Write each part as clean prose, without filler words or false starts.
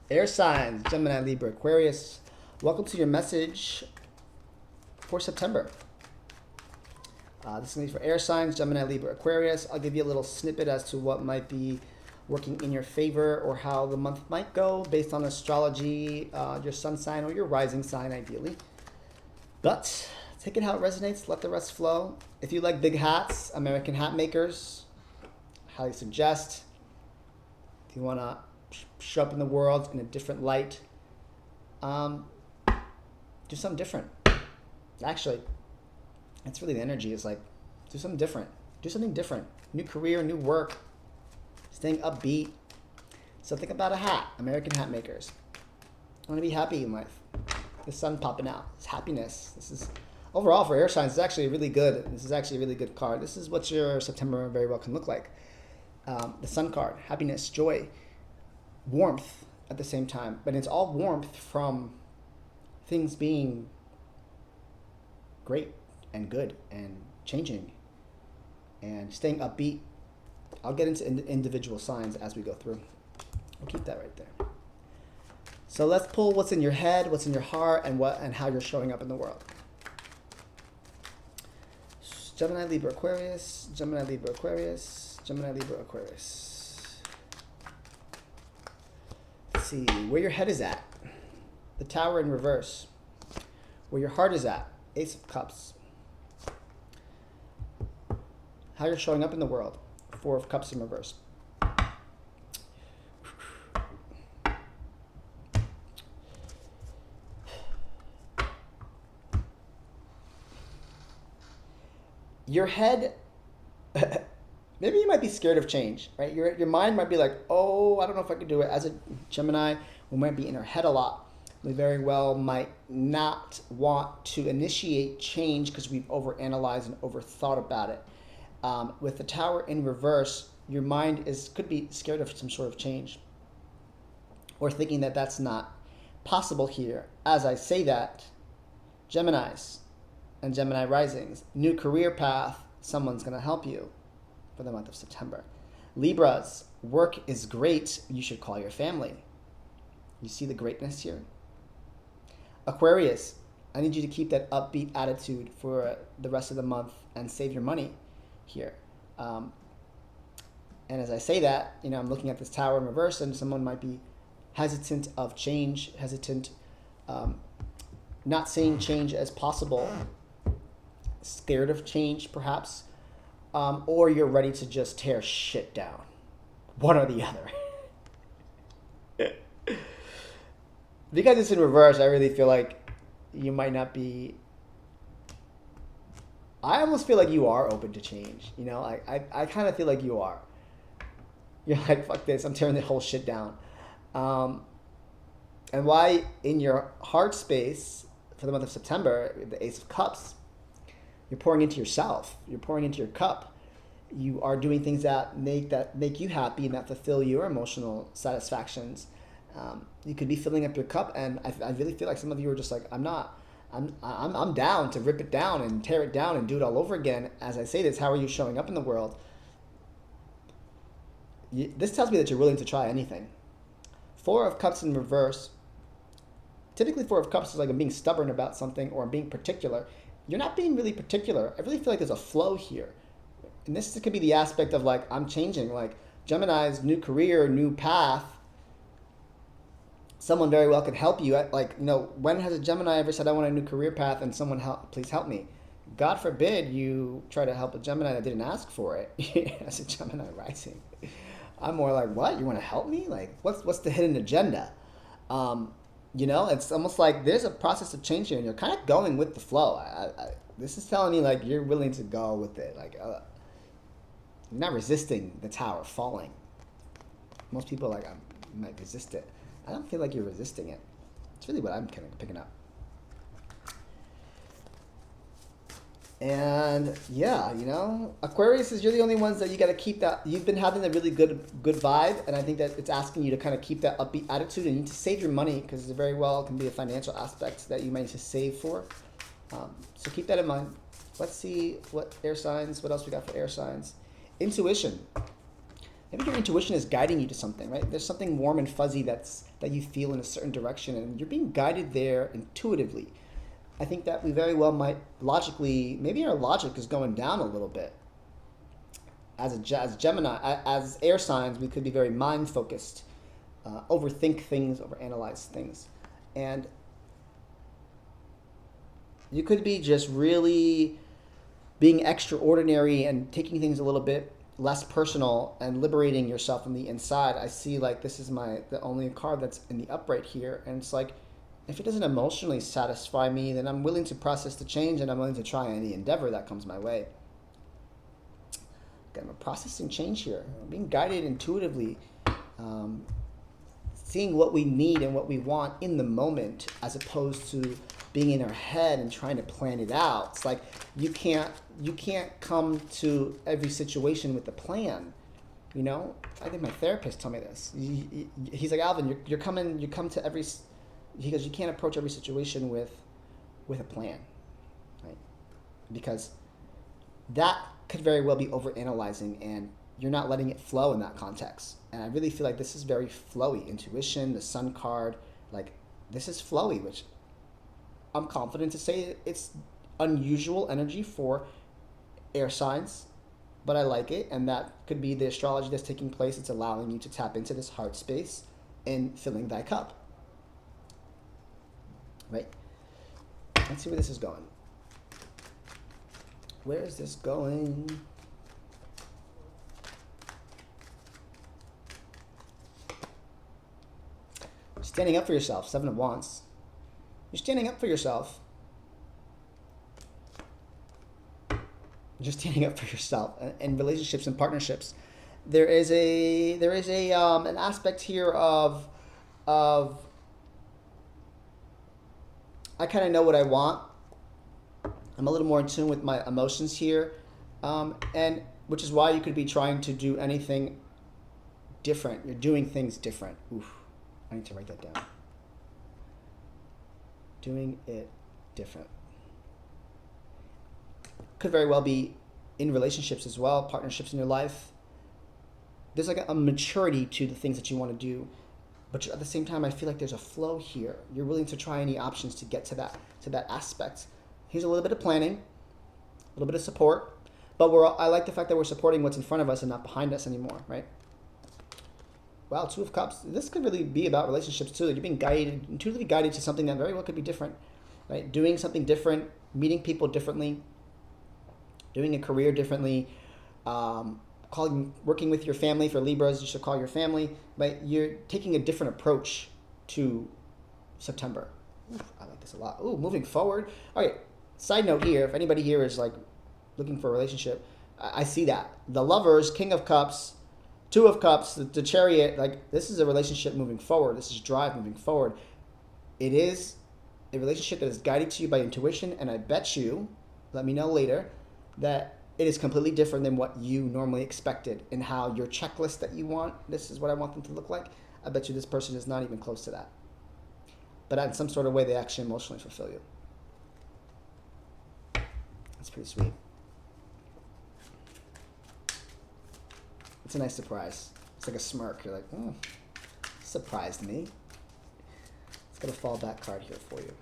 Air signs, Gemini, Libra, Aquarius. Welcome to your message for September. This is going to be for air signs, Gemini, Libra, Aquarius. I'll give you a little snippet as to what might be working in your favor or how the month might go based on astrology, your sun sign or your rising sign ideally. But take it how it resonates, let the rest flow. If you like big hats, American hat makers, highly suggest. If you want to show up in the world in a different light, do something different. Actually, that's really the energy, is like, do something different. Do something different. New career, new work, staying upbeat. So think about a hat, American hat makers. I want to be happy in life. The sun popping out. It's happiness. This is, overall for air signs, it's actually really good. This is actually a really good card. This is what your September very well can look like. The sun card, happiness, joy, warmth at the same time. But it's all warmth from things being great and good and changing and staying upbeat. I'll get into individual signs as we go through. We'll keep that right there. So let's pull what's in your head, what's in your heart, and how you're showing up in the world. Gemini, Libra, Aquarius, Gemini, Libra, Aquarius, Gemini, Libra, Aquarius. Let's see where your head is at. The Tower in reverse. Where your heart is at. Ace of Cups. How you're showing up in the world. Four of Cups in reverse. Your head, maybe you might be scared of change, right? Your mind might be like, oh, I don't know if I can do it. As a Gemini, we might be in our head a lot. We very well might not want to initiate change because we've overanalyzed and overthought about it. With the Tower in reverse, your mind could be scared of some sort of change or thinking that that's not possible here. As I say that, Geminis and Gemini risings, new career path, someone's going to help you for the month of September. Libras, work is great, you should call your family. You see the greatness here? Aquarius, I need you to keep that upbeat attitude for the rest of the month and save your money here. And as I say that, I'm looking at this Tower in reverse, and someone might be hesitant of change, not seeing change as possible, scared of change perhaps, or you're ready to just tear shit down. One or the other. Because it's in reverse, I really feel like you might not be. I almost feel like you are open to change. I kind of feel like you are. You're like, fuck this, I'm tearing the whole shit down. And why in your heart space for the month of September, the Ace of Cups, you're pouring into yourself. You're pouring into your cup. You are doing things that make you happy and that fulfill your emotional satisfactions. You could be filling up your cup, and I really feel like some of you are just like, I'm down to rip it down and tear it down and do it all over again. As I say this, how are you showing up in the world? This tells me that you're willing to try anything. Four of Cups in reverse. Typically, Four of Cups is like I'm being stubborn about something or I'm being particular. You're not being really particular. I really feel like there's a flow here. And this could be the aspect of like, I'm changing. Like Gemini's new career, new path. Someone very well could help you. When has a Gemini ever said, I want a new career path and someone please help me? God forbid you try to help a Gemini that didn't ask for it. As a Gemini rising. I'm more like, what? You want to help me? Like, what's the hidden agenda? It's almost like there's a process of change here and you're kind of going with the flow. This is telling me like you're willing to go with it. Like, you're not resisting the tower falling. Most people I might resist it. I don't feel like you're resisting it. It's really what I'm kind of picking up. And yeah, Aquarius is, you're the only ones that you got to keep that. You've been having a really good vibe, and I think that it's asking you to kind of keep that upbeat attitude and you need to save your money because it very well can be a financial aspect that you might need to save for. So keep that in mind. Let's see what else we got for air signs. Intuition. Maybe your intuition is guiding you to something, right? There's something warm and fuzzy that you feel in a certain direction, and you're being guided there intuitively. I think that we very well might logically, maybe our logic is going down a little bit. As Gemini, as air signs, we could be very mind focused, overthink things, overanalyze things, and you could be just really being extraordinary and taking things a little bit less personal and liberating yourself from the inside. I see like this is the only card that's in the upright here, and it's like, if it doesn't emotionally satisfy me, then I'm willing to process the change, and I'm willing to try any endeavor that comes my way. Again, I'm processing change here. I'm being guided intuitively, seeing what we need and what we want in the moment, as opposed to being in our head and trying to plan it out. It's like you can't come to every situation with a plan. You know, I think my therapist told me this. He's like, Alvin, you come to every. He goes, you can't approach every situation with a plan, right? Because that could very well be overanalyzing, and you're not letting it flow in that context. And I really feel like this is very flowy. Intuition, the Sun card, like this is flowy, which I'm confident to say it's unusual energy for air signs, but I like it, and that could be the astrology that's taking place. It's allowing you to tap into this heart space and filling thy cup. Right? Let's see where this is going. Where is this going? Standing up for yourself, 7 of Wands. You're standing up for yourself. You're standing up for yourself in relationships and partnerships. There is an aspect here of I kind of know what I want. I'm a little more in tune with my emotions here, and which is why you could be trying to do anything different. You're doing things different. Oof, I need to write that down. Doing it different. Could very well be in relationships as well, partnerships in your life. There's like a maturity to the things that you want to do. But at the same time, I feel like there's a flow here. You're willing to try any options to get to that aspect. Here's a little bit of planning, a little bit of support, but I like the fact that we're supporting what's in front of us and not behind us anymore, right? Wow, 2 of Cups. This could really be about relationships too. You're being guided, intuitively guided to something that very well could be different, right? Doing something different, meeting people differently, doing a career differently, working with your family. For Libras, you should call your family, but you're taking a different approach to September. Ooh, I like this a lot. Ooh, moving forward. Okay, side note here, if anybody here is like looking for a relationship, I see that. The Lovers, King of Cups, 2 of Cups, the Chariot, like this is a relationship moving forward. This is drive moving forward. It is a relationship that is guided to you by intuition, and I bet you, let me know later, that it is completely different than what you normally expected, and how your checklist that you want, this is what I want them to look like. I bet you this person is not even close to that. But in some sort of way, they actually emotionally fulfill you. That's pretty sweet. It's a nice surprise. It's like a smirk. You're like, surprised me. Let's get a fallback card here for you.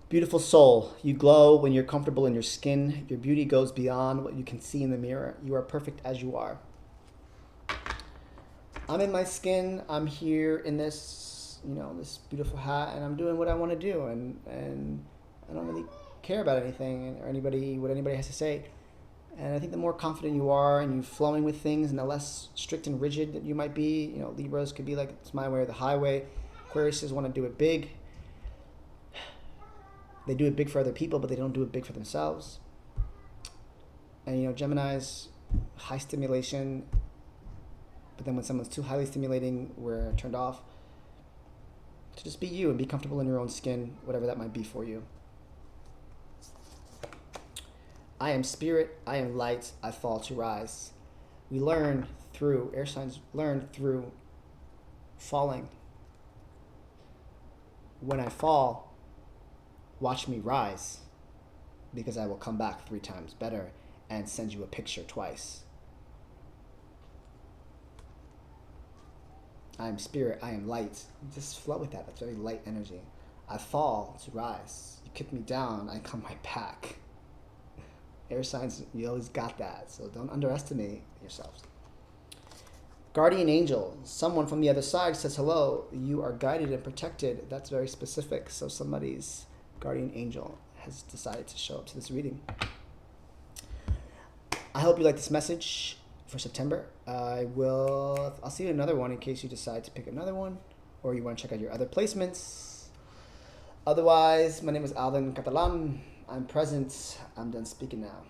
Beautiful soul, you glow when you're comfortable in your skin. Your beauty goes beyond what you can see in the mirror. You are perfect as you are. I'm in my skin. I'm here in this, this beautiful hat, and I'm doing what I want to do, and I don't really care about anything or what anybody has to say. And I think the more confident you are and you're flowing with things, and the less strict and rigid that you might be, Libras could be like, it's my way or the highway. Aquariuses want to do it big. They do it big for other people, but they don't do it big for themselves. And, Gemini's, high stimulation, but then when someone's too highly stimulating, we're turned off. To just be you and be comfortable in your own skin, whatever that might be for you. I am spirit, I am light, I fall to rise. We learn through, air signs learn through falling. When I fall, watch me rise, because I will come back 3 times better. and send you a picture twice. I am spirit, I am light. Just flow with that. That's very light energy. I fall to rise. You kick me down, I come right back. Air signs, you always got that. So don't underestimate yourselves. Guardian angel. Someone from the other side says hello. You are guided and protected. That's very specific. So somebody's guardian angel has decided to show up to this reading. I hope you like this message for September. I'll see you in another one in case you decide to pick another one or you want to check out your other placements. Otherwise, my name is Alvin Catalan. I'm present. I'm done speaking now.